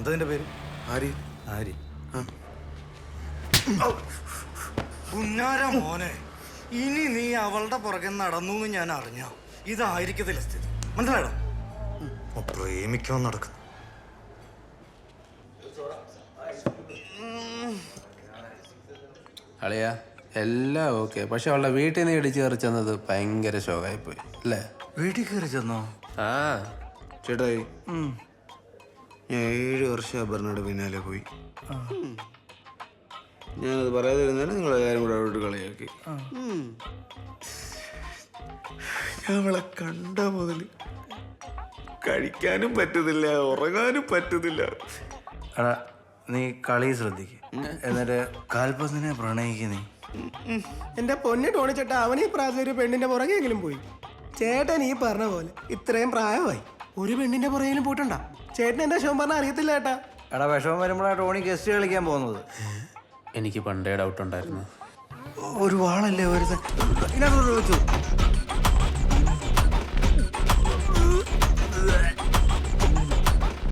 എന്താ നിന്റെ പേര്? ആര്? ആര്? പുന്നാര മോനെ, ഇനി നീ അവളുടെ പുറകെ നടന്നു എന്ന് ഞാൻ അറിഞ്ഞ ഇതായിരിക്കത്തില്ല സ്ഥിതി. മനസ്സിലായോ? പ്രേമിക്കാൻ നടക്കുന്നു. അളിയ എല്ലാം ഓക്കെ, പക്ഷെ അവളുടെ വീട്ടിൽ നിന്ന് ഇടിച്ചു കയറി ചെന്നത് ഭയങ്കര ശോകമായിപ്പോയി അല്ലേ? വീട്ടിൽ കയറി ചെന്നോ? ആ ചേട്ടായി, ഞാൻ 7 വർഷം അപർണയുടെ പിന്നാലെ പോയി. ഞാനത് പറയാതിരുന്നാലും നിങ്ങളെല്ലാവരും കൂടെ അവിടോട്ട് കളിയാക്കി. ഞാൻ അവളെ കണ്ട മുതൽ കഴിക്കാനും പറ്റുന്നില്ല, ഉറങ്ങാനും പറ്റുന്നില്ല. എടാ, നീ കളി ശ്രദ്ധിക്ക്, എന്നിട്ട് കാൽപന്തിനെ പ്രണയിക്ക് നീ. എന്റെ പൊന്നു ടോണി ചേട്ടാ, അവൻ ഈ പ്രായത്തിൽ ഒരു പെണ്ണിന്റെ പുറകെങ്കിലും പോയി. ചേട്ടൻ ഈ പറഞ്ഞ പോലെ ഇത്രയും പ്രായമായി ഒരു പെണ്ണിന്റെ പുറകെങ്കിലും പോയിട്ടുണ്ടാ? ചേട്ടൻ എന്റെ ശോഭം പറഞ്ഞാൽ അറിയത്തില്ല ചേട്ടാ. എടാ, വിഷമം വരുമ്പോഴാണ് ടോണി ഗസ്റ്റ് കളിക്കാൻ പോകുന്നത്. എനിക്ക് പണ്ടേ ഡൗട്ട് ഉണ്ടായിരുന്നു. ഒരു വാളല്ലേ വരുന്നത്? ഇതിനകത്തോട്ട് വെച്ചു.